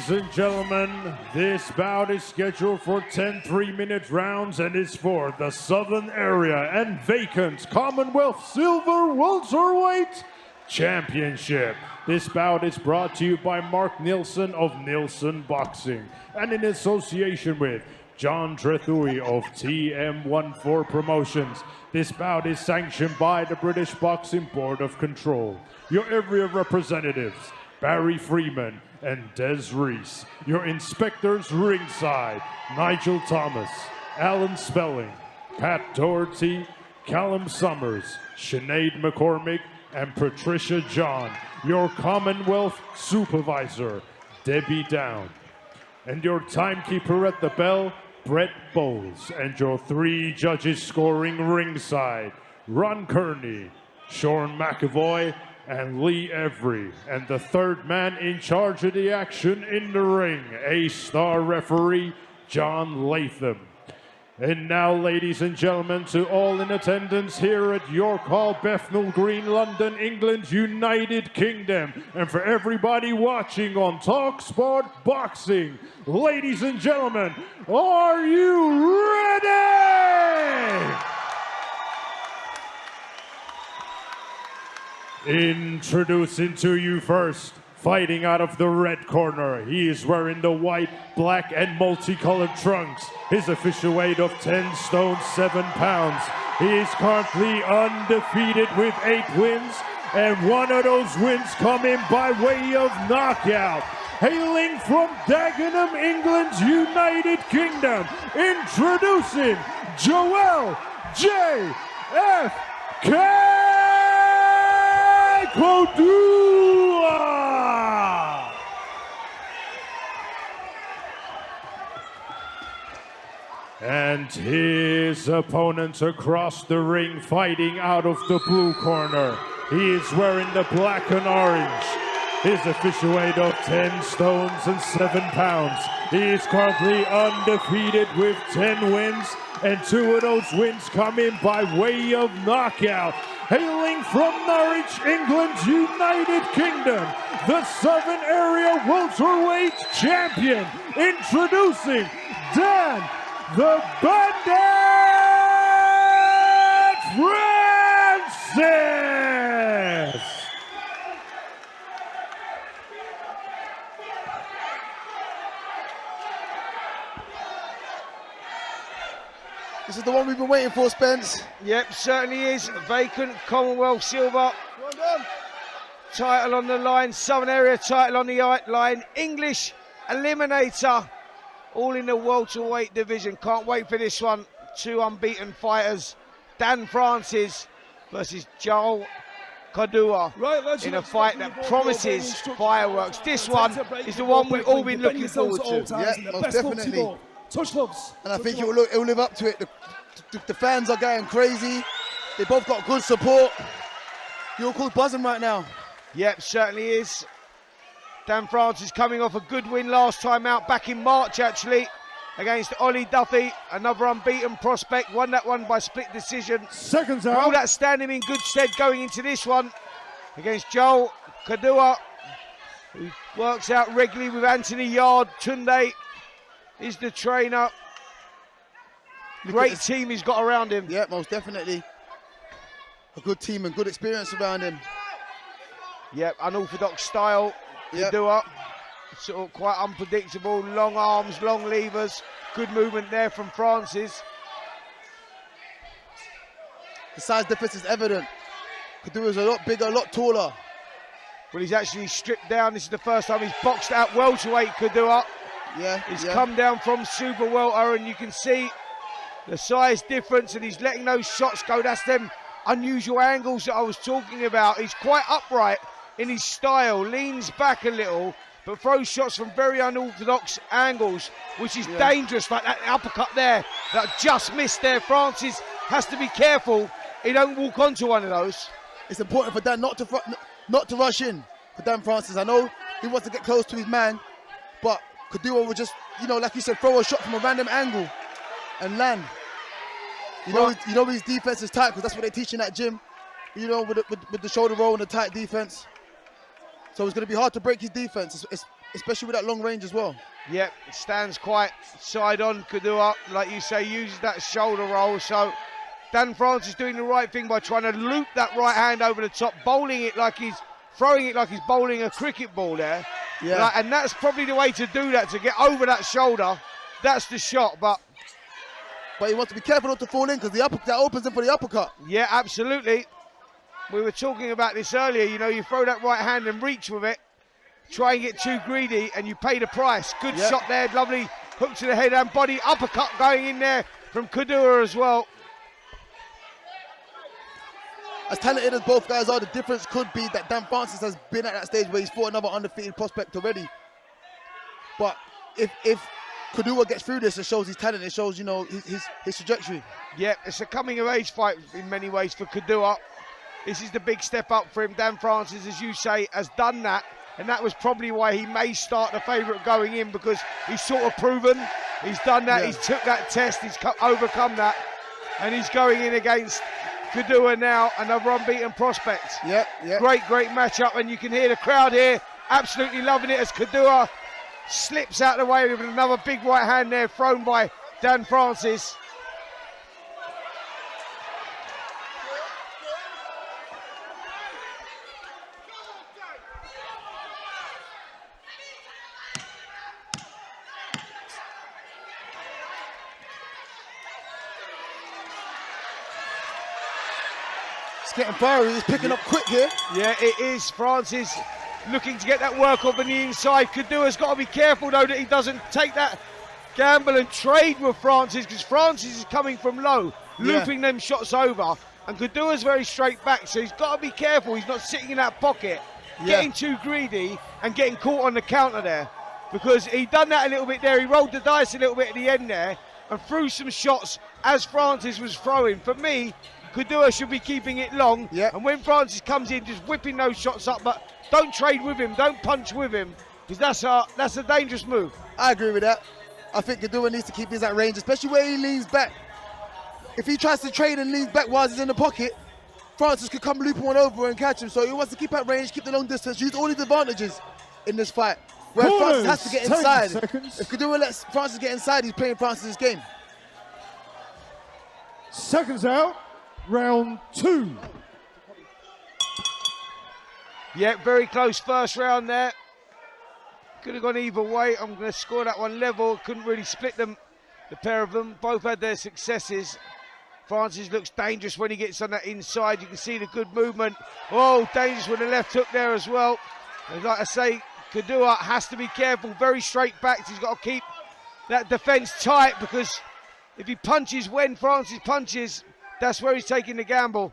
Ladies and gentlemen, this bout is scheduled for 10 3-minute rounds and is for the Southern Area and Vacant Commonwealth Silver Welterweight Championship. This bout is brought to you by Mark Nielsen of Nielsen Boxing and in association with John Trethui of TM14 Promotions. This bout is sanctioned by the British Boxing Board of Control. Your area representatives, Barry Freeman and Des Reese. Your inspectors ringside, Nigel Thomas, Alan Spelling, Pat Doherty, Callum Summers, Sinead McCormick, and Patricia John. Your Commonwealth supervisor, Debbie Down. And your timekeeper at the bell, Brett Bowles. And your 3 judges scoring ringside, Ron Kearney, Sean McAvoy, and Lee Every. And the third man in charge of the action in the ring, A-star referee, John Latham. And now, ladies and gentlemen, to all in attendance here at York Hall, Bethnal Green, London, England, United Kingdom, and for everybody watching on TalkSport Boxing, ladies and gentlemen, are you ready? Introducing to you first, fighting out of the red corner, he is wearing the white, black, and multicolored trunks. His official weight of 10 stone 7 pounds. He is currently undefeated with 8 wins, and one of those wins coming by way of knockout. Hailing from Dagenham, England, United Kingdom, introducing Joel J.F.K. Kodua! And his opponent across the ring, fighting out of the blue corner. He is wearing the black and orange. His official weight of 10 stones and 7 pounds. He is currently undefeated with 10 wins, and 2 of those wins come in by way of knockout. Hailing from Norwich, England, United Kingdom, the Southern Area Welterweight Champion, introducing Dan the Bandit Francis! This is the one we've been waiting for, Spence. Yep, certainly is. Vacant Commonwealth Silver. Well done. Title on the line, Southern Area title on the line. English Eliminator. All in the welterweight division. Can't wait for this one. 2 unbeaten fighters. Dan Francis versus Joel Kodua in a fight that promises fireworks. This one is the one we've all been looking forward to. Yeah, most definitely. And I think it will live up to it. The fans are going crazy. They both got good support. You're all buzzing right now. Yep, certainly is. Dan Francis coming off a good win last time out, back in March actually, against Ollie Duffy, another unbeaten prospect. Won that one by split decision. Seconds out. All that stand him in good stead going into this one against Joel Kodua, who works out regularly with Anthony Yard. Tunde is the trainer. Great team he's got around him. Yeah, most definitely. A good team and good experience around him. Yep, unorthodox style. Kodua, sort of quite unpredictable. Long arms, long levers. Good movement there from Francis. The size difference is evident. Kodua's a lot bigger, a lot taller. Well, he's actually stripped down. This is the first time he's boxed out welterweight, Kodua. Yeah, he's come down from super welter, and you can see the size difference, and he's letting those shots go. That's them unusual angles that I was talking about. He's quite upright in his style, leans back a little, but throws shots from very unorthodox angles, which is dangerous, like that uppercut there that just missed there. Francis has to be careful he don't walk onto one of those. It's important for Dan not to rush in for Dan Francis. I know he wants to get close to his man, but Kodua will just, like you said, throw a shot from a random angle and land. You know his defense is tight, because that's what they teach in that gym. With the shoulder roll and the tight defense. So it's going to be hard to break his defense. It's especially with that long range as well. Yep, stands quite side on. Kodua, like you say, uses that shoulder roll. So Dan Francis doing the right thing by trying to loop that right hand over the top, bowling it like he's throwing it like he's bowling a cricket ball there. Yeah. And that's probably the way to do that, to get over that shoulder. That's the shot, but he wants to be careful not to fall in because that opens him for the uppercut. yeah, absolutely. We were talking about this earlier. You know, you throw that right hand and reach with it, try and get too greedy, and you pay the price. Good shot there, lovely hook to the head and body, uppercut going in there from Kodua as well. As talented as both guys are, the difference could be that Dan Francis has been at that stage where he's fought another undefeated prospect already. But if Kodua gets through this, it shows his talent, it shows, you know, his trajectory. Yeah, it's a coming of age fight in many ways for Kodua. This is the big step up for him. Dan Francis, as you say, has done that, and that was probably why he may start the favourite going in, because he's sort of proven, he's done that, he's took that test, he's overcome that, and he's going in against Kodua now, another unbeaten prospect. Yeah. Great matchup, and you can hear the crowd here absolutely loving it as Kodua slips out of the way with another big right hand there thrown by Dan Francis. Getting fiery, he's picking up quick here. Yeah, it is. Francis looking to get that work up on the inside. Kodua's got to be careful though that he doesn't take that gamble and trade with Francis, because Francis is coming from low, looping them shots over, and Kodua's very straight back, so he's got to be careful he's not sitting in that pocket, getting too greedy and getting caught on the counter there, because he done that a little bit there. He rolled the dice a little bit at the end there and threw some shots as Francis was throwing. For me, Kodua should be keeping it long, and when Francis comes in, just whipping those shots up, but don't trade with him, don't punch with him, because that's a dangerous move. I agree with that. I think Kodua needs to keep his at range, especially where he leans back. If he tries to trade and leans back while he's in the pocket, Francis could come looping one over and catch him. So he wants to keep at range, keep the long distance, use all his advantages in this fight. Where Francis has to get inside. If Kodua lets Francis get inside, he's playing Francis' game. Seconds out. Round 2. Yeah, very close first round there. Could have gone either way. I'm going to score that one level. Couldn't really split them, the pair of them. Both had their successes. Francis looks dangerous when he gets on that inside. You can see the good movement. Oh, dangerous with the left hook there as well. And like I say, Kodua has to be careful. Very straight backed. He's got to keep that defence tight, because if he punches when Francis punches, that's where he's taking the gamble.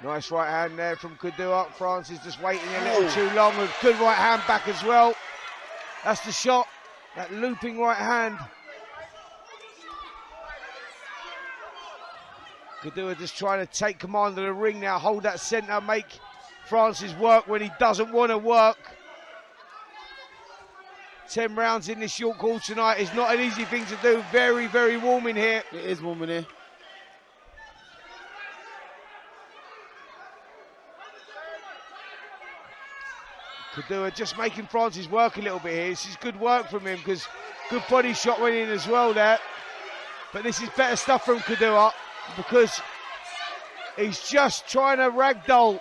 Nice right hand there from Kodua. Francis just waiting a little too long. A good right hand back as well. That's the shot. That looping right hand. Kodua just trying to take command of the ring now, hold that centre, make Francis work when he doesn't want to work. 10 rounds in this York Hall tonight is not an easy thing to do. Very, very warm in here. It is warm in here. Kodua just making Francis work a little bit here. This is good work from him, because good body shot went in as well there. But this is better stuff from Kodua, because he's just trying to ragdoll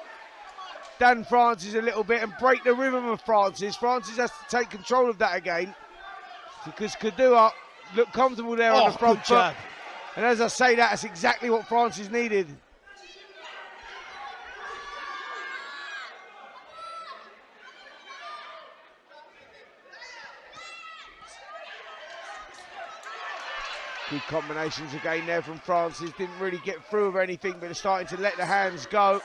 Dan Francis a little bit and break the rhythm of Francis. Francis has to take control of that again, because Kodua looked comfortable there on the front foot. And as I say, that's exactly what Francis needed. Good combinations again there from Francis. Didn't really get through with anything, but they're starting to let the hands go.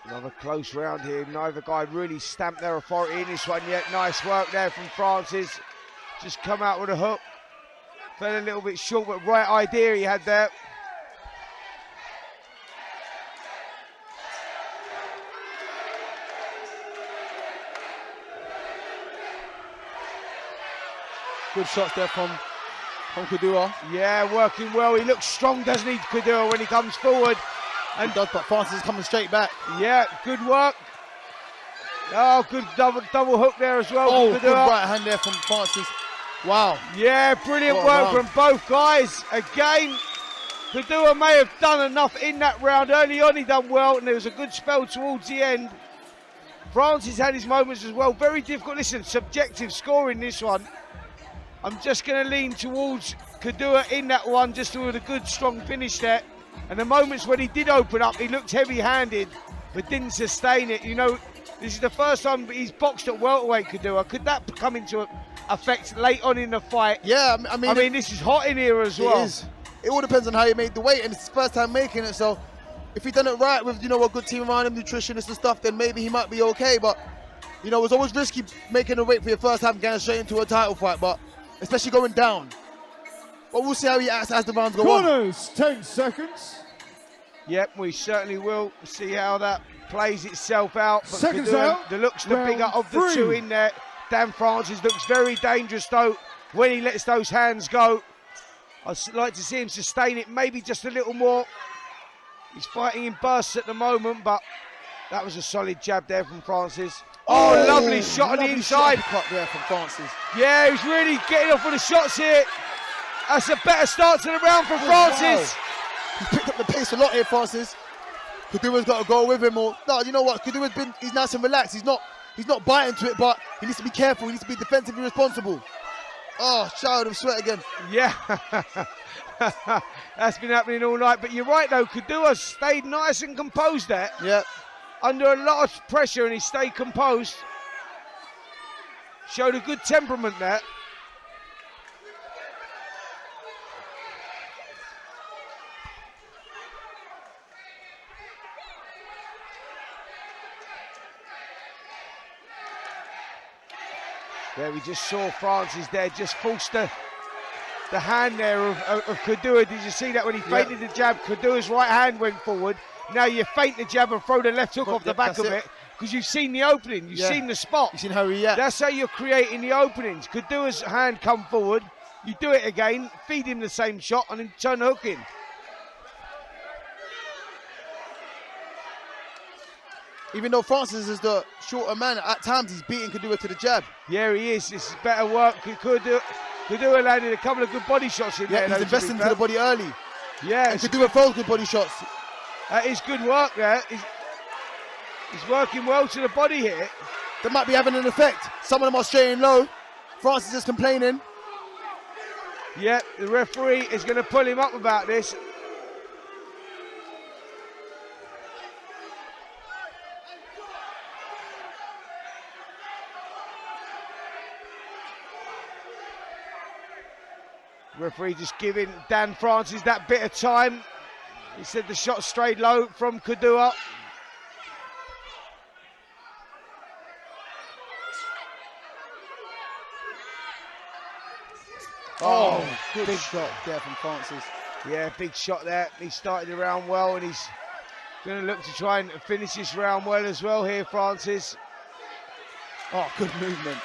Another close round here. Neither guy really stamped their authority in this one yet. Nice work there from Francis. Just come out with a hook. Fell a little bit short, but right idea he had there. Good shots there from Kodua. Yeah, working well. He looks strong, doesn't he, Kodua, when he comes forward. And does, but Francis is coming straight back. Yeah, good work. Oh, good double hook there as well. Oh, good right hand there from Francis. Wow. Yeah, brilliant work from both guys. Again, Kodua may have done enough in that round. Early on he done well, and there was a good spell towards the end. Francis had his moments as well. Very difficult. Listen, subjective scoring this one. I'm just going to lean towards Kodua in that one, just with a good, strong finish there. And the moments when he did open up, he looked heavy-handed, but didn't sustain it. You know, this is the first time he's boxed at welterweight, Kodua. Could that come into effect late on in the fight? Yeah, I mean this is hot in here as well. It is. It all depends on how he made the weight, and it's his first time making it. So if he done it right with, a good team around him, nutritionists and stuff, then maybe he might be okay. But, it's always risky making a weight for your first time, getting straight into a title fight, but especially going down. But we'll see how he acts as the rounds go on. Corners, 10 seconds. Yep, we certainly will see how that plays itself out. But Seconds Kodua, out. the looks the bigger of the 3. two in there. Dan Francis looks very dangerous though when he lets those hands go. I'd like to see him sustain it maybe just a little more. He's fighting in bursts at the moment, but that was a solid jab there from Francis. Oh, lovely shot on the inside. Cut there from Francis. Yeah, he's really getting off with the shots here. That's a better start to the round from Francis. Wow. He's picked up the pace a lot here, Francis. Kodua's got to go with him, or no, you know what? He's nice and relaxed. He's not biting to it, but he needs to be careful. He needs to be defensively responsible. Oh, showered of sweat again. Yeah, that's been happening all night. But you're right though, Kodua stayed nice and composed there. Yeah. Under a lot of pressure, and he stayed composed. Showed a good temperament there. There we just saw Francis there just forced the hand there of Kodua. Did you see that when he feinted the jab? Kodua's right hand went forward. Now you feint the jab and throw the left hook off the back of it, because you've seen the opening, you've seen the spot. You've seen how he reacts. That's how you're creating the openings. Kodua's hand come forward, you do it again, feed him the same shot and then turn the hook in. Even though Francis is the shorter man, at times he's beating Kodua to the jab. Yeah, he is. This is better work. Kodua landed a couple of good body shots in there. Yeah, he's investing into the body early. Yeah. And Kodua throws good body shots. That is good work there. He's working well to the body here. That might be having an effect. Some of them are straight and low. Francis is complaining. Yeah, the referee is going to pull him up about this. Referee just giving Dan Francis that bit of time. He said the shot strayed low from Kodua. Oh, good shot there from Francis. Yeah, big shot there. He started the round well, and he's going to look to try and finish this round well as well here, Francis. Oh, good movement.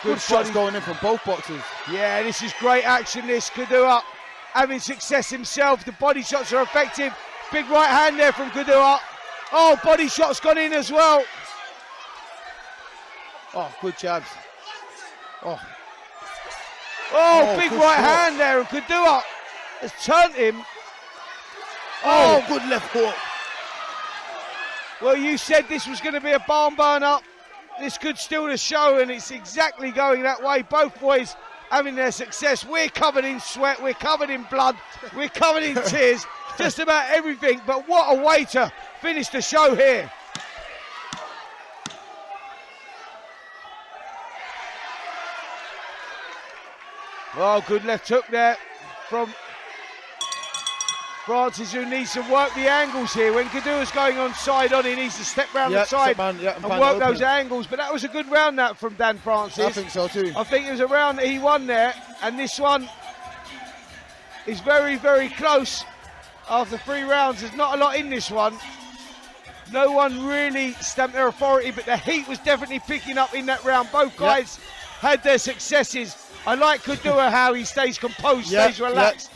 Good shots going in from both boxers. Yeah, this is great action, this. Kodua having success himself. The body shots are effective. Big right hand there from Kodua. Oh, body shots gone in as well. Oh, good jabs. Oh, big right hand there, and Kodua has turned him. Oh, good left hook. Well, you said this was going to be a barn burner. This could steal the show, and it's exactly going that way. Both boys having their success. We're covered in sweat, we're covered in blood, we're covered in tears, just about everything. But what a way to finish the show here. Oh, good left hook there from Francis, who needs to work the angles here. When Kodua's going on side on, he needs to step round the side and work those angles. But that was a good round that from Dan Francis. I think so too. I think it was a round that he won there, and this one is very, very close. After 3 rounds, there's not a lot in this one. No one really stamped their authority, but the heat was definitely picking up in that round. Both guys had their successes. I like Kodua how he stays composed, stays relaxed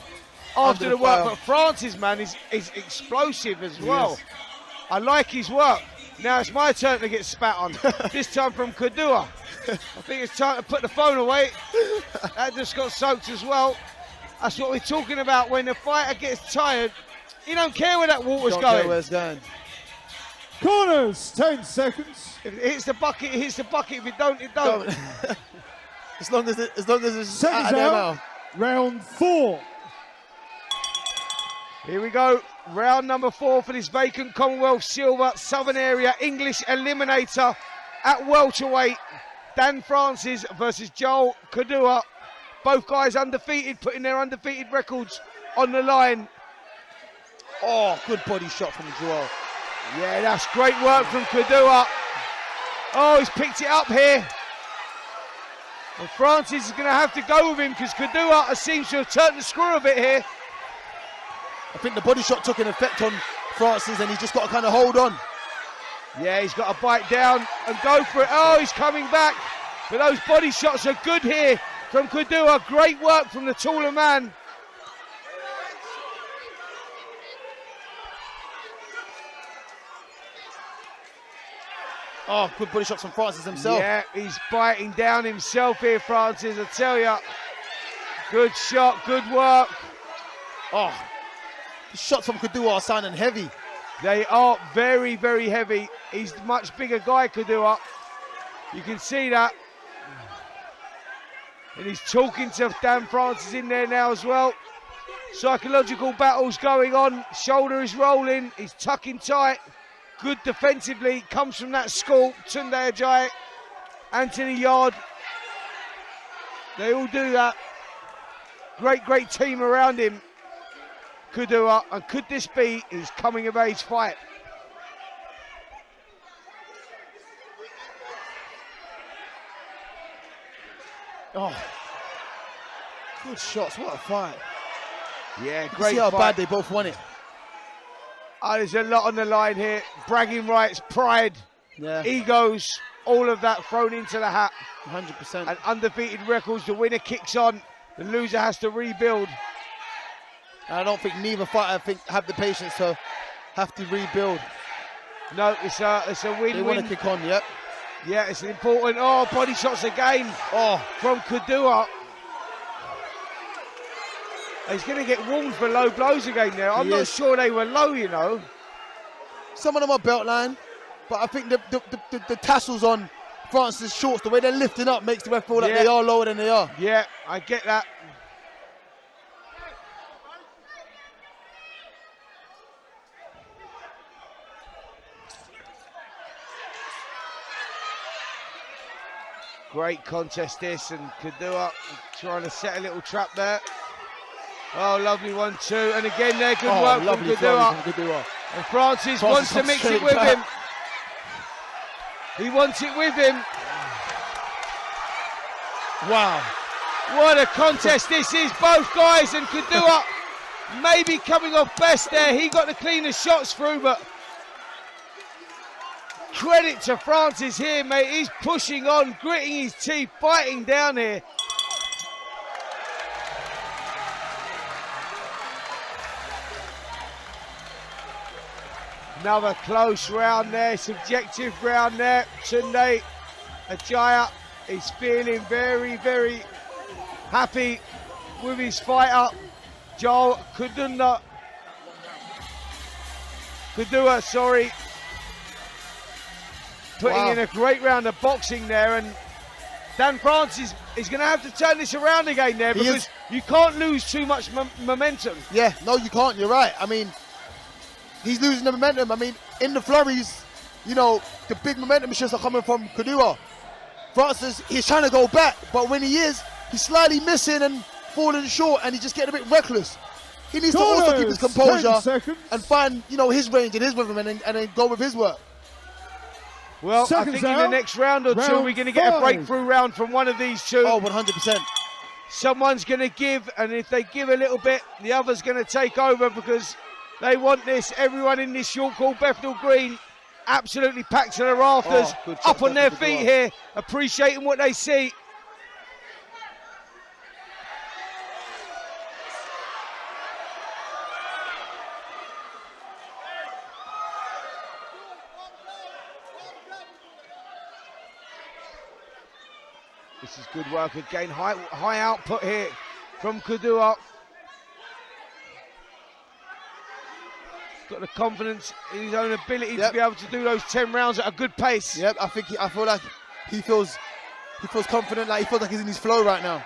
after the work. But Francis, man, is explosive as well. Yes. I like his work. Now it's my turn to get spat on. This time from Kodua. I think it's time to put the phone away. That just got soaked as well. That's what we're talking about. When the fighter gets tired, he don't care where that water's Don't going. care where it's going. Corners, 10 seconds. If it hits the bucket, it hits the bucket. If it don't, it don't. as long as it's Seconds out of their out. mouth. Round 4. Here we go. Round number 4 for this vacant Commonwealth Silver Southern Area English Eliminator at welterweight. Dan Francis versus Joel Kodua. Both guys undefeated, putting their undefeated records on the line. Oh, good body shot from Joel. Yeah, that's great work from Kodua. Oh, he's picked it up here. And Francis is going to have to go with him because Kodua seems to have turned the screw a bit here. I think the body shot took an effect on Francis and he's just got to kind of hold on. Yeah, he's got to bite down and go for it. Oh, he's coming back. But those body shots are good here from Kodua. Great work from the taller man. Oh, good body shots from Francis himself. Yeah, he's biting down himself here, Francis, I tell you. Good shot, good work. Oh, the shots from Kodua are sounding heavy. They are very, very heavy. He's a much bigger guy, Kodua. You can see that. And he's talking to Dan Francis in there now as well. Psychological battles going on. Shoulder is rolling. He's tucking tight. Good defensively. Comes from that school. Tunde Ajayi, Anthony Yard. They all do that. Great, great team around him. Kodua. And could this be his coming of age fight? Oh, good shots. What a fight. Yeah, You can great see how fight. bad they both won it. Oh, there's a lot on the line here. Bragging rights, pride, Yeah, egos, all of that thrown into the hat. 100%. And undefeated records, the winner kicks on, the loser has to rebuild. And I don't think neither fighter have the patience to have to rebuild. No, it's a They want to win-win. kick on, yep. Yeah, it's an important, body shots again from Kodua. He's going to get warned for low blows again there. I'm not sure they were low, you know. Some of them are belt line, but I think the tassels on Francis' shorts, the way they're lifting up, makes the ref feel like they are lower than they are. Yeah, I get that. Great contest this, and Kodua trying to set a little trap there. Oh, lovely 1-2, and again there, good work from Kodua. And Francis wants to mix it with him. He wants it with him. Wow. What a contest this is, both guys, and Kodua maybe coming off best there. He got the cleanest shots through, but credit to Francis here, mate. He's pushing on, gritting his teeth, fighting down here. Another close round there, subjective round there. Tunde Ajayi is feeling very, very happy with his fighter, Joel Kodua, sorry. Putting in a great round of boxing there, and Dan Francis is going to have to turn this around again there because you can't lose too much momentum. Yeah, no, you can't. You're right. I mean, he's losing the momentum. I mean, in the flurries, you know, the big momentum shifts are coming from Kodua. Francis, he's trying to go back, but when he is, he's slightly missing and falling short, and he's just getting a bit reckless. he needs to also keep his Corners, 10 composure seconds. and find, you know, his range and his rhythm and then go with his work. Well, I think in the next round or two, Round we're going to get a 5. breakthrough round from one of these two. Oh, 100%. Someone's going to give, and if they give a little bit, the other's going to take over because they want this. Everyone in this short call, Bethnal Green, absolutely packed to the rafters, Oh, good shot, up on their Bethnal feet Green. here, appreciating what they see. This is good work again. High output here from Kodua. Got the confidence in his own ability to be able to do those 10 rounds at a good pace. Yep, I feel like he feels confident, like he feels like he's in his flow right now.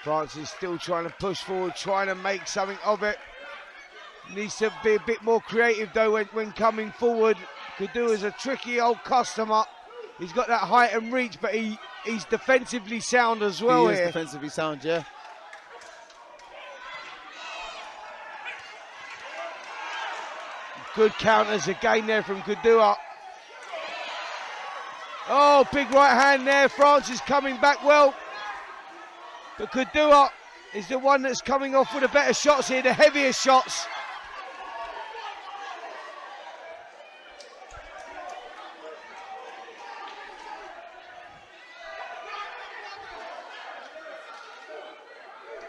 France is still trying to push forward, trying to make something of it. Needs to be a bit more creative though when coming forward. Kodua's a tricky old customer. He's got that height and reach, but he's defensively sound as well. He is here. defensively sound, yeah. Good counters again there from Kodua. Oh, big right hand there. France is coming back well. But Kodua is the one that's coming off with the better shots here, the heavier shots.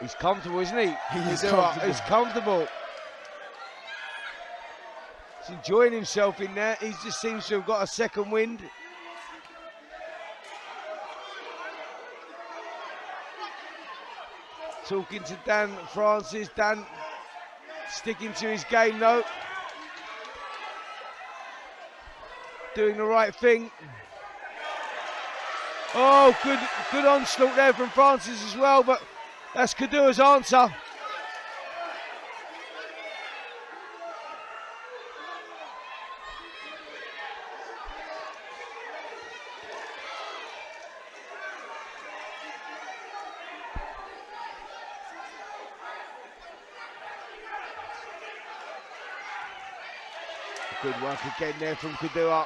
He's comfortable, isn't he? He's He's comfortable. He's enjoying himself in there. He just seems to have got a second wind. Talking to Dan Francis. Dan sticking to his game though. Doing the right thing. Oh, good onslaught there from Francis as well, but that's Kodua's answer. Good work again there from Kodua.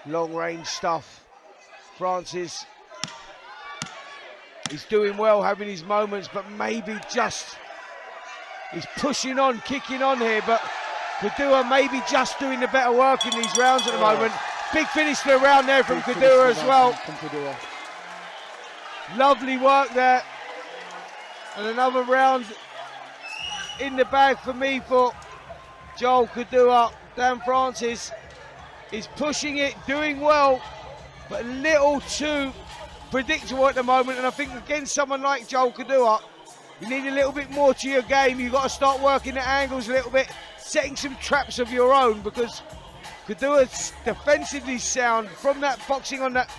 Long range stuff. Francis, he's doing well, having his moments, but maybe just, he's pushing on, kicking on here, but Kodua maybe just doing the better work in these rounds at the moment. Big finish to the round there from Kodua as well. Lovely work there. And another round in the bag for me for Joel Kodua. Dan Francis is pushing it, doing well, but a little too predictable at the moment. And I think against someone like Joel Kodua, you need a little bit more to your game. You've got to start working the angles a little bit, setting some traps of your own, because Kodua's defensively sound from that boxing on that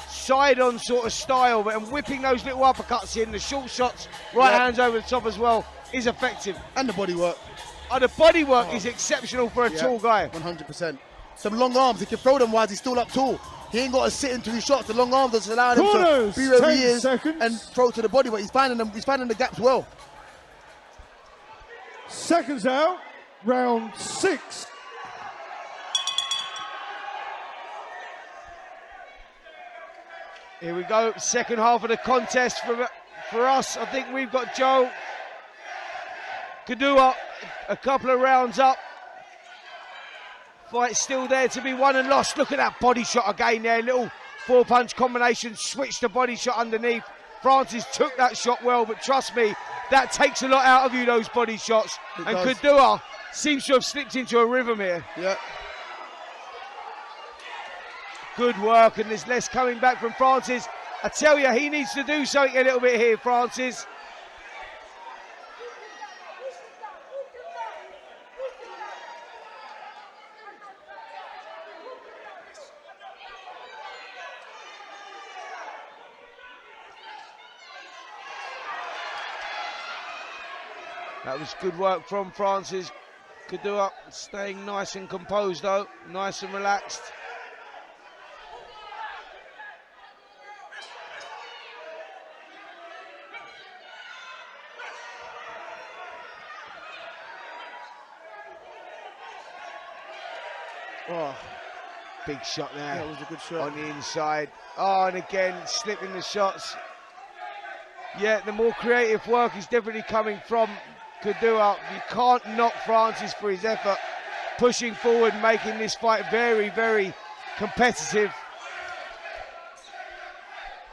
side-on sort of style, and whipping those little uppercuts in, the short shots, right hands over the top as well, is effective. And the body work. Oh, the body work is exceptional for a tall guy. 100%. Some long arms, he can throw them while he's still up tall. He ain't got to sit into his shots. The long arms that's allowing him to be where he is and throw to the body, but he's finding the gaps well. Seconds out, round 6. Here we go, second half of the contest for us. I think we've got Joe Kodua a couple of rounds up. Fight still there to be won and lost. Look at that body shot again there. Little 4-punch combination, switched the body shot underneath. Francis took that shot well, but trust me, that takes a lot out of you, those body shots. And Kodua seems to have slipped into a rhythm here. Yeah. Good work, and there's less coming back from Francis. I tell you, he needs to do something a little bit here, Francis. That was good work from Francis. Kodua staying nice and composed though, nice and relaxed. Oh, Big shot there. that was a good shot. On the inside. Oh, and again, slipping the shots. Yeah, the more creative work is definitely coming from Kodua. You can't knock Francis for his effort, pushing forward, making this fight very, very competitive.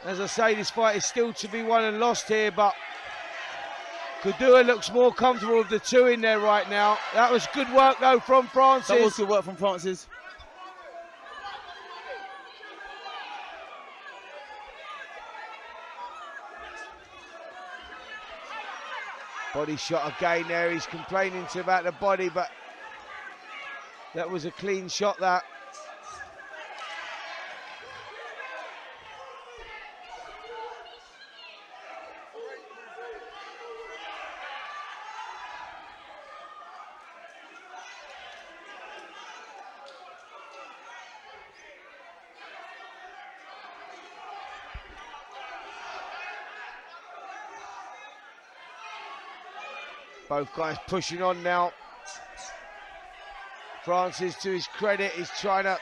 As I say, this fight is still to be won and lost here, but Kodua looks more comfortable with the two in there right now. That was good work though from Francis. That was good work from Francis. Body shot again there. He's complaining about the body, but that was a clean shot, that. Both guys pushing on now. Francis, to his credit, is trying to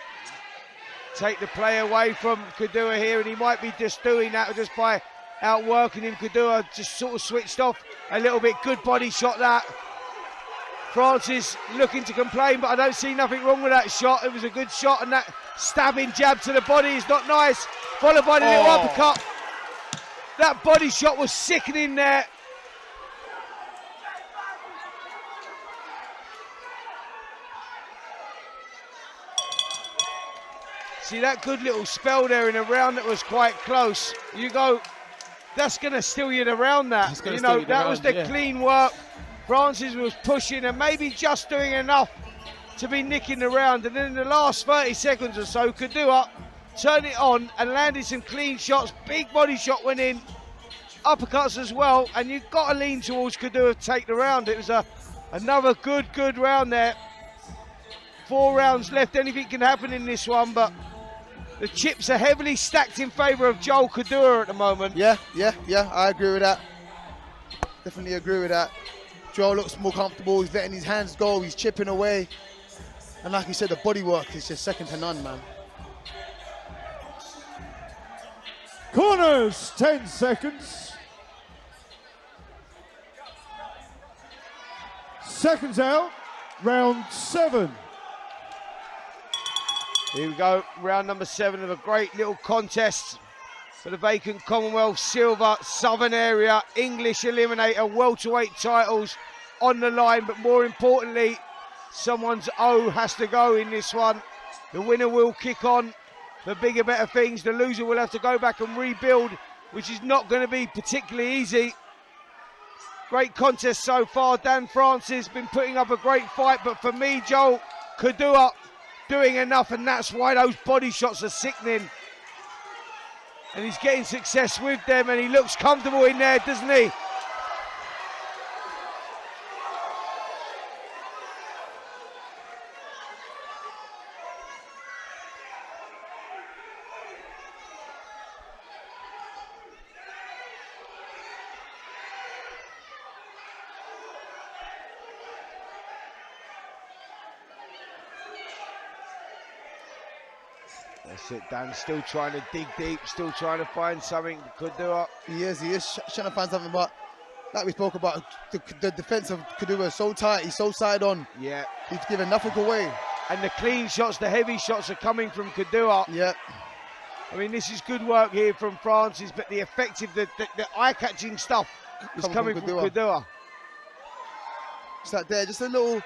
take the play away from Kodua here, and he might be just doing that just by outworking him. Kodua just sort of switched off a little bit. Good body shot, that. Francis looking to complain, but I don't see nothing wrong with that shot. It was a good shot, and that stabbing jab to the body is not nice. Followed by the little uppercut. That body shot was sickening there. See that good little spell there in a round that was quite close. You go, that's going to steal you the round, that. You know, that was the clean work. Francis was pushing and maybe just doing enough to be nicking the round. And then in the last 30 seconds or so, Kodua turned it on and landed some clean shots. Big body shot went in, uppercuts as well. And you've got to lean towards Kodua to take the round. It was another good round there. 4 rounds left, anything can happen in this one, but the chips are heavily stacked in favour of Joel Kodua at the moment. Yeah, I agree with that. Definitely agree with that. Joel looks more comfortable, he's letting his hands go, he's chipping away. And like you said, the body work is just second to none, man. Corners, 10 seconds. Seconds out, round 7. Here we go, round number 7 of a great little contest for the vacant Commonwealth Silver Southern Area English Eliminator welterweight titles on the line, but more importantly, someone's O has to go in this one. The winner will kick on for bigger, better things. The loser will have to go back and rebuild, which is not going to be particularly easy. Great contest so far. Dan Francis been putting up a great fight, but for me, Joel Kodua doing enough, and that's why those body shots are sickening. And he's getting success with them, and he looks comfortable in there, doesn't he? That's it, Dan, still trying to dig deep, still trying to find something. Kodua. He is trying to find something, but like we spoke about, the defense of Kodua is so tight, he's so side on. Yeah. He's giving nothing away. And the clean shots, the heavy shots are coming from Kodua. Yeah. I mean, this is good work here from Francis, but the effective, the eye-catching stuff is coming from Kodua. It's like there, just a little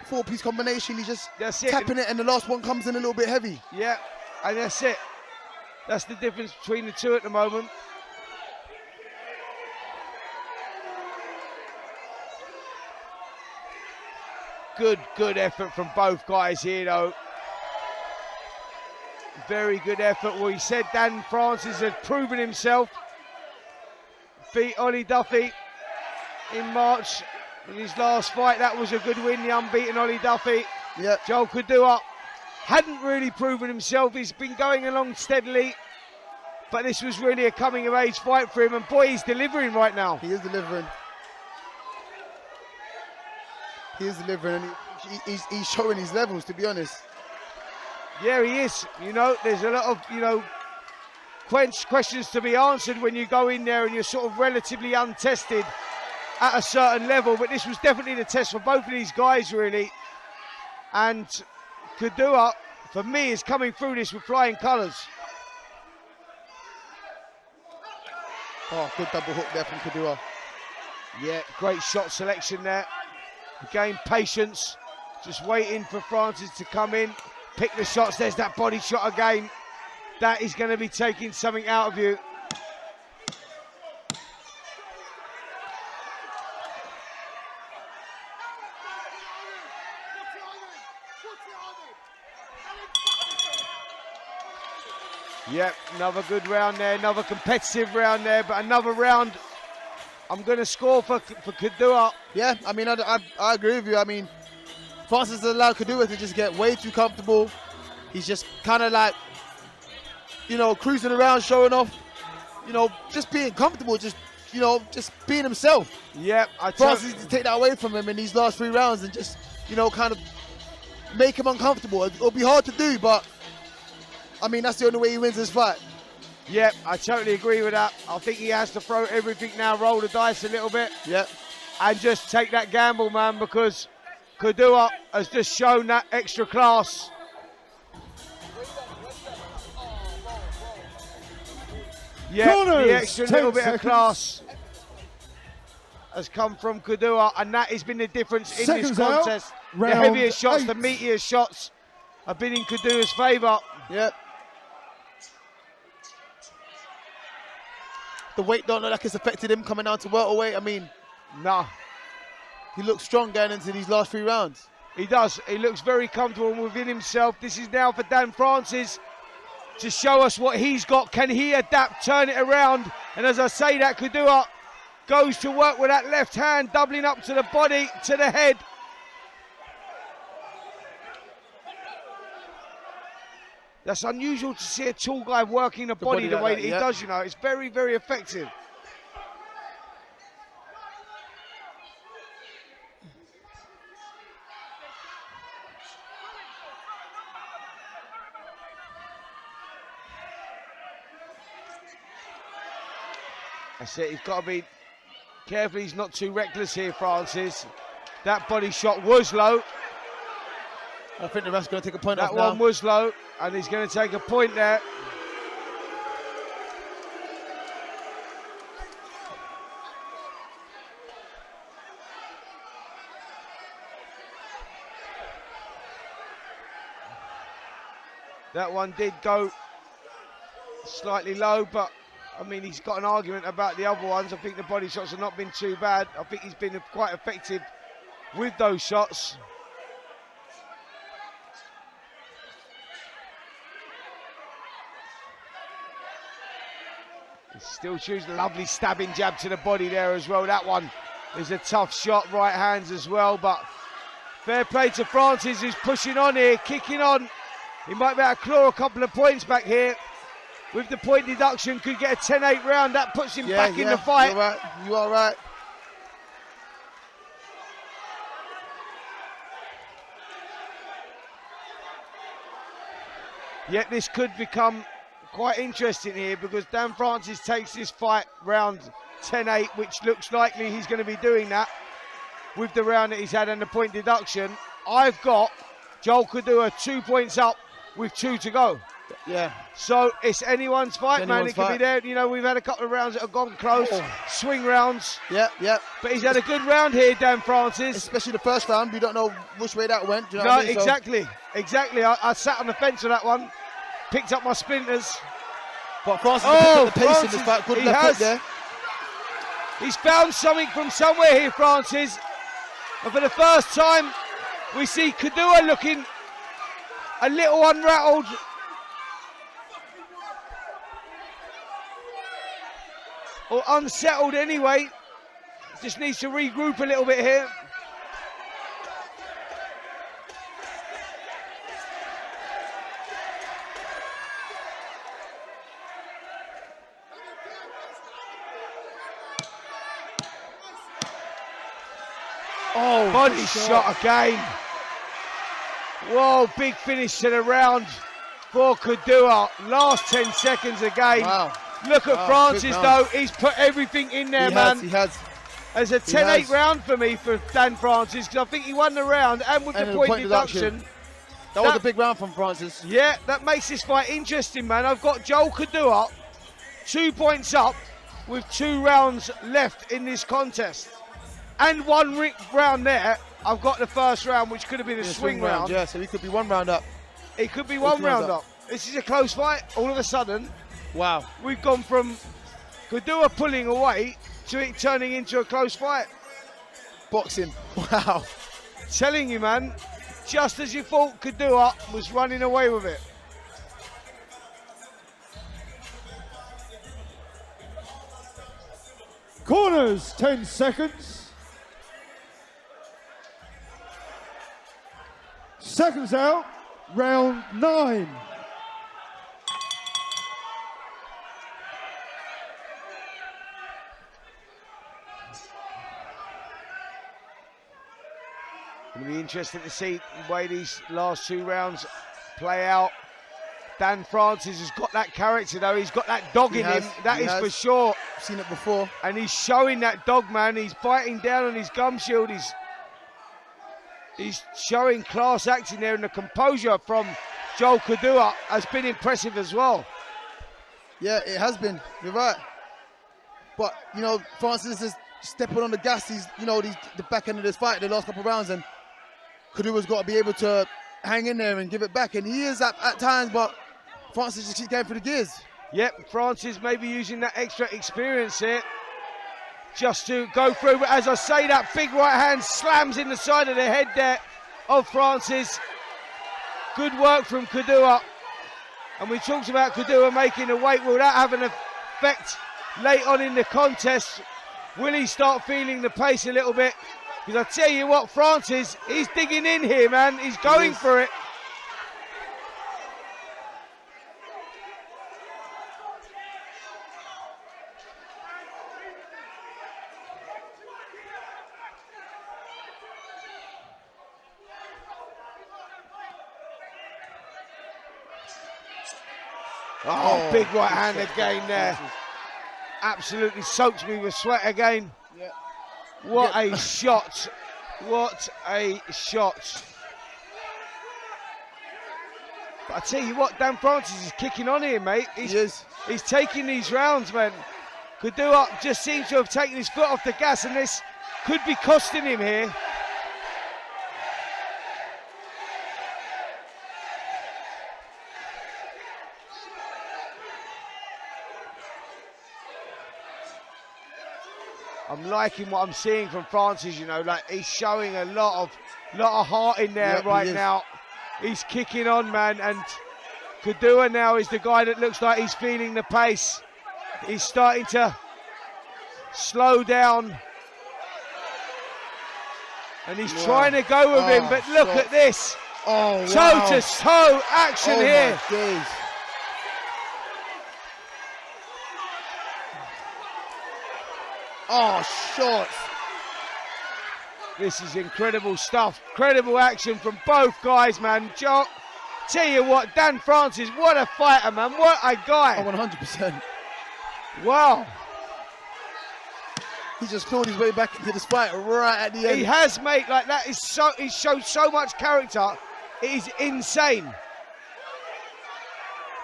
4-piece combination. He's just That's tapping it, and the last one comes in a little bit heavy. Yeah, and that's it. That's the difference between the two at the moment. Good effort from both guys here, though. Very good effort. Well, he said Dan Francis had proven himself. Beat Ollie Duffy in March in his last fight. That was a good win, the unbeaten Ollie Duffy. Yeah. Joel Kodua hadn't really proven himself. He's been going along steadily, but this was really a coming of age fight for him, and boy, he's delivering right now. He is delivering. He is delivering, and he's showing his levels, to be honest. Yeah, he is. You know, there's a lot of, you know, questions to be answered when you go in there and you're sort of relatively untested at a certain level, but this was definitely the test for both of these guys, really. And Kodua, for me, is coming through this with flying colours. Oh, good double hook there from Kodua. Yeah, great shot selection there. Again, patience, just waiting for Francis to come in, pick the shots. There's that body shot again. That is going to be taking something out of you. Yep, another good round there, another competitive round there, but another round I'm going to score for Kodua. Yeah, I mean, I agree with you. I mean, Francis has allowed Kodua to just get way too comfortable. He's just kind of like, you know, cruising around, showing off, you know, just being comfortable, just, you know, just being himself. Yep, Francis needs to take that away from him in these last 3 rounds and just, you know, kind of make him uncomfortable. It'll be hard to do, but I mean, that's the only way he wins this fight. Yep, I totally agree with that. I think he has to throw everything now, roll the dice a little bit. Yep. And just take that gamble, man, because Kodua has just shown that extra class. Yeah, the extra little bit of class has come from Kodua, and that has been the difference in this contest. The heaviest shots, the meatiest shots have been in Kodua's favour. Yep. The weight don't look like it's affected him coming down to welterweight. I mean, nah. He looks strong going into these last 3 rounds. He does. He looks very comfortable within himself. This is now for Dan Francis to show us what he's got. Can he adapt, turn it around? And as I say that, Kodua goes to work with that left hand, doubling up to the body, to the head. That's unusual to see a tall guy working the body the way that he does, you know. It's very, very effective. That's it, he's got to be careful he's not too reckless here, Francis. That body shot was low. I think the ref's going to take a point off now. That one was low, and he's going to take a point there. That one did go slightly low, but I mean, he's got an argument about the other ones. I think the body shots have not been too bad. I think he's been quite effective with those shots. He's still choosing a lovely stabbing jab to the body there as well. That one is a tough shot, right hands as well, but fair play to Francis, who's pushing on here, kicking on. He might be able to claw a couple of points back here. With the point deduction, could get a 10-8 round. That puts him back in the fight. You're right. You are right. Yet this could become quite interesting here, because Dan Francis takes this fight round 10-8, which looks likely he's going to be doing that with the round that he's had and the point deduction. I've got Joel Kodua 2 points up with 2 to go. Yeah. So it's anyone's fight, man. It could be there. You know, we've had a couple of rounds that have gone close, swing rounds. Yeah, yeah. But he's had a good round here, Dan Francis. Especially the first round. We don't know which way that went. Do you know no, what I mean? exactly. Exactly. I sat on the fence for that one, picked up my splinters. But Francis has picked up the pace in this fight. Good left hook there. He's found something from somewhere here, Francis. And for the first time, we see Kodua looking a little unrattled. Or unsettled anyway. just needs to regroup a little bit here. Oh, Body shot again. Whoa, big finish to the round for Kodua. Last 10 seconds again. Wow. Look at Wow, Francis big though. round. He's put everything in there, He man. has, he has. As a He 10-8 has. round for me for Dan Francis, because I think he won the round, and with And the the point point deduction. deduction. That was a big round from Francis. Yeah, that makes this fight interesting, man. I've got Joel Kodua 2 points up with 2 rounds left in this contest. And one round there. I've got the first round, which could have been a swing round. Yeah, so he could be 1 round up. It could be 1 round up. This is a close fight. All of a sudden, Wow. we've gone from Kodua pulling away to it turning into a close fight. Boxing. Wow. Telling you, man, just as you thought Kodua was running away with it. Corners, 10 seconds. Seconds out, round 9. It'll be interesting to see the way these last 2 rounds play out. Dan Francis has got that character though, he's got that dog in him, that is for sure. I've seen it before. And he's showing that dog, man. He's biting down on his gum shield. He's showing class acting there, and the composure from Joel Kodua has been impressive as well. Yeah, it has been. You're right. But, you know, Francis is stepping on the gas. He's, you know, the back end of this fight, the last couple of rounds, and Kodua's got to be able to hang in there and give it back. And he is at times, but Francis just keeps going through the gears. Yep, Francis may be using that extra experience here just to go through. But as I say, that big right hand slams in the side of the head there of Francis. Good work from Kodua. And we talked about Kodua making the weight. Will that have an effect late on in the contest? Will he start feeling the pace a little bit? Because I tell you what, Francis, he's digging in here, man. He's going for it. Oh, big right hand again there. Absolutely soaked me with sweat again. Yeah. What a shot. What a shot. But I tell you what, Dan Francis is kicking on here, mate. He's taking these rounds, man. Kodua just seems to have taken his foot off the gas, and this could be costing him here. I'm liking what I'm seeing from Francis, you know, like he's showing a lot of heart in there right now. He's kicking on, man, and Kodua now is the guy that looks like he's feeling the pace. He's starting to slow down. And he's trying to go with him, but look at this. Oh, Toe-to-toe action here. My days. Oh, shots. This is incredible stuff. Incredible action from both guys, man. Joe, tell you what, Dan Francis, what a fighter, man. What a guy. Oh, 100%. Wow. He just clawed his way back into this fight right at the end. He has, mate. Like that is so. He showed so much character. It is insane.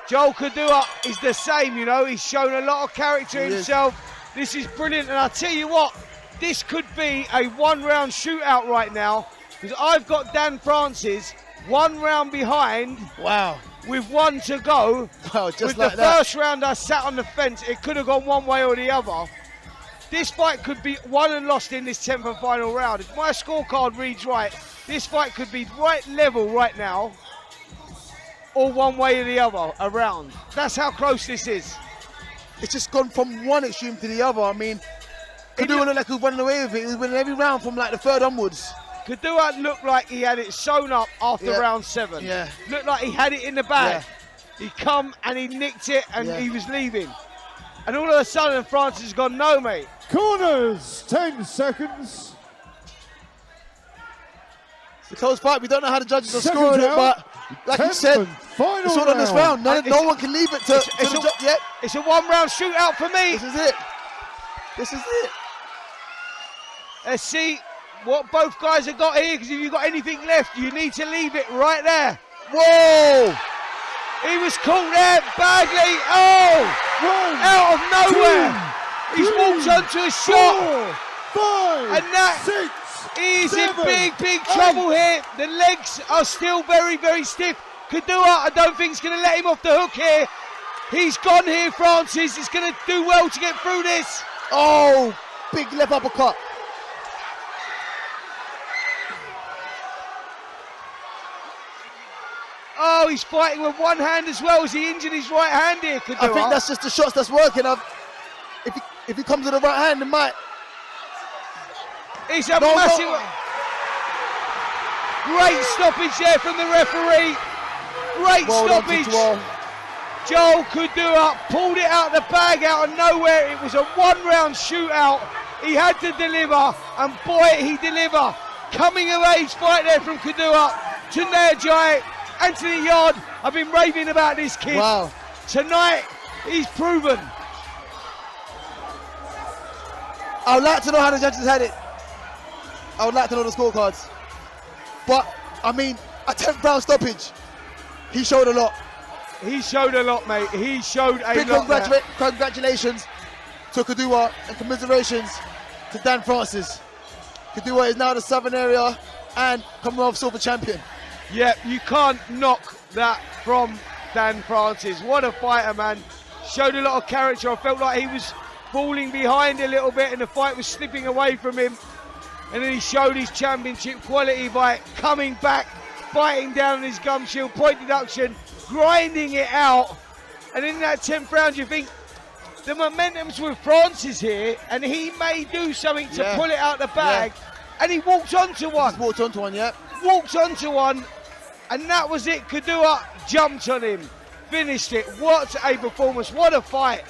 Joel Kodua is the same, you know. He's shown a lot of character himself. This is brilliant, and I tell you what, this could be a 1-round shootout right now, because I've got Dan Francis 1 round behind. Wow. With 1 to go. Wow, just with like the that. first round I sat on the fence, it could have gone one way or the other. This fight could be won and lost in this 10th and final round. If my scorecard reads right, this fight could be right level right now, or one way or the other around. That's how close this is. It's just gone from one extreme to the other. I mean, Kodua looked like he was running away with it. He was winning every round from like the third onwards. Kodua looked like he had it sewn up after round 7. Yeah. Looked like he had it in the bag. He come and he nicked it and he was leaving. And all of a sudden Francis has gone, no mate. Corners, 10 seconds. It's a close fight. We don't know how the judges are scoring it, but like you said, it's all on this round. No one can leave it to the judge yet. It's a 1-round shootout for me. This is it. This is it. Let's see what both guys have got here, because if you've got anything left, you need to leave it right there. Whoa! He was caught there badly. Oh! Out of nowhere. He's walked onto a shot. 4, 5, and that 6, he's 7, in big trouble here. The legs are still very, very stiff. Kodua, I don't think he's going to let him off the hook here. He's gone here, Francis. He's going to do well to get through this. Oh, big left uppercut. Oh, he's fighting with one hand as well. As he injured his right hand here, Kodua. I think that's just the shots that's working. If he comes to the right hand, it might. It's a massive. Great stoppage there from the referee. Great stoppage. Joel Kodua pulled it out of the bag out of nowhere. It was a 1-round shootout. He had to deliver, and boy, he delivered. Coming of age fight there from Kodua. Tunajai, Anthony Yard. I've been raving about this kid. Wow. Tonight, he's proven. I would like to know how the judges had it. I would like to know the scorecards. But, I mean, a 10th round stoppage. He showed a lot. He showed a lot, mate. He showed a Big lot. congratulations to Kodua and commiserations to Dan Francis. Kodua is now the Southern Area and Commonwealth Silver Champion. Yeah, you can't knock that from Dan Francis. What a fighter, man. Showed a lot of character. I felt like he was falling behind a little bit and the fight was slipping away from him. And then he showed his championship quality by coming back, biting down on his gum shield, point deduction, grinding it out. And in that 10th round, you think the momentum's with Francis here, and he may do something to pull it out the bag. And he walked onto one. He's walked onto one, Walked onto one, and that was it. Kodua jumped on him, finished it. What a performance, what a fight.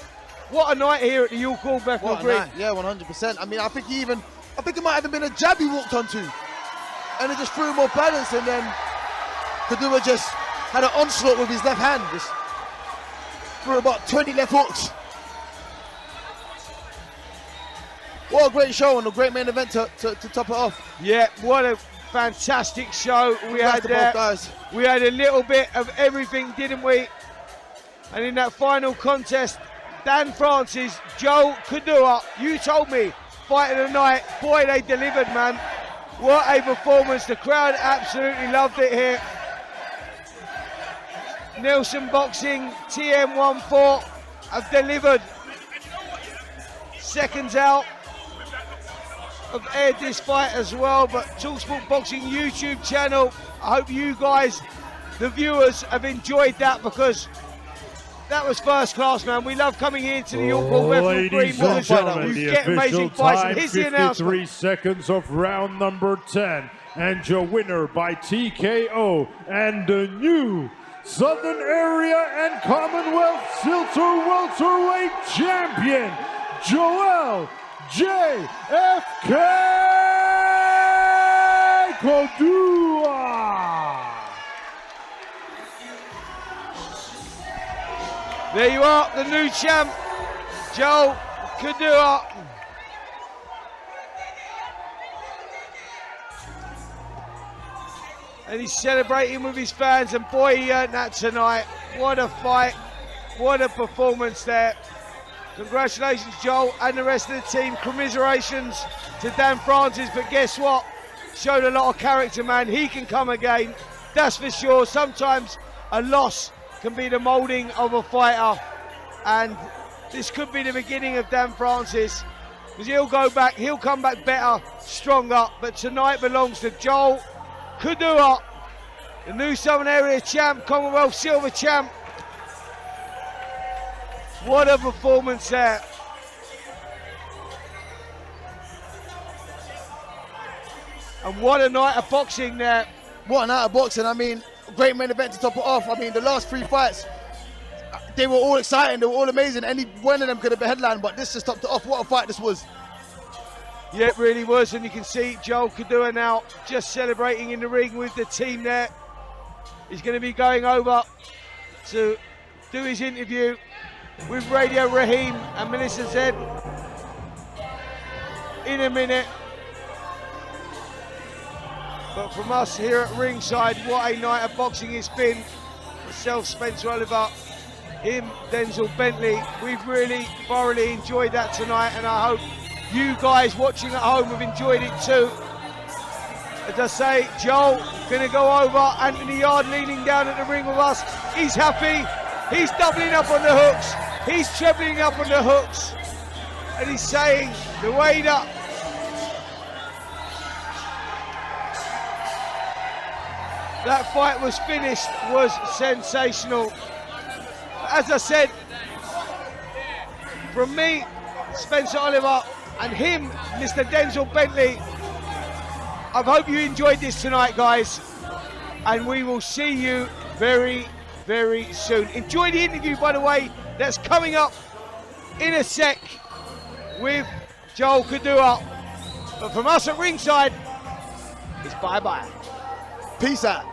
What a night here at the York Hall, Bethnal Green. Yeah, 100%. I mean, I think it might have been a jab he walked onto, and it just threw him off balance, and then Kodua just had an onslaught with his left hand, just threw about 20 left hooks. What a great show and a great main event to top it off. Yeah, what a fantastic show we had there. Guys. We had a little bit of everything, didn't we? And in that final contest, Dan Francis, Joel Kodua, you told me, fight of the night. Boy, they delivered, man. What a performance. The crowd absolutely loved it here. Nelson Boxing, TM14 have delivered. Seconds out. I've aired this fight as well, but TalkSport Boxing YouTube channel, I hope you guys, the viewers, have enjoyed that, because that was first class, man. We love coming here to the York Hall Bethnal Green because you get amazing fights. And here's the 53 announcement. seconds of round number 10, and your winner by TKO and the new Southern Area and Commonwealth Welterweight Champion, Joel JFK Kodua. There you are, the new champ, Joel Kodua. And he's celebrating with his fans, and boy, he earned that tonight. What a fight, what a performance there. Congratulations, Joel, and the rest of the team. Commiserations to Dan Francis, but guess what? Showed a lot of character, man. He can come again, that's for sure. Sometimes a loss can be the moulding of a fighter, and this could be the beginning of Dan Francis, because he'll go back, he'll come back better, stronger, but tonight belongs to Joel Kodua, the new Southern Area champ, Commonwealth Silver champ. What a performance there. And what a night of boxing there. What a night of boxing. I mean, great main event to top it off. I mean, the last 3 fights, they were all exciting, they were all amazing. Any one of them could have been headlined, but this just topped it off. What a fight this was. Yeah, it really was, and you can see Joel Kodua now just celebrating in the ring with the team there. He's going to be going over to do his interview with Radio Raheem and Melissa Zed in a minute. But from us here at ringside, what a night of boxing it's been. Myself, Spencer Oliver, him, Denzel Bentley. We've really thoroughly enjoyed that tonight, and I hope you guys watching at home have enjoyed it too. As I say, Joel gonna go over, Anthony Yard leaning down at the ring with us. He's happy, he's doubling up on the hooks, he's trebling up on the hooks, and he's saying the way that that fight was finished was sensational. As I said, from me, Spencer Oliver, and him, Mr. Denzel Bentley, I hope you enjoyed this tonight, guys, and we will see you very, very soon. Enjoy the interview, by the way, that's coming up in a sec with Joel Kodua. But from us at ringside, it's bye-bye. Peace out.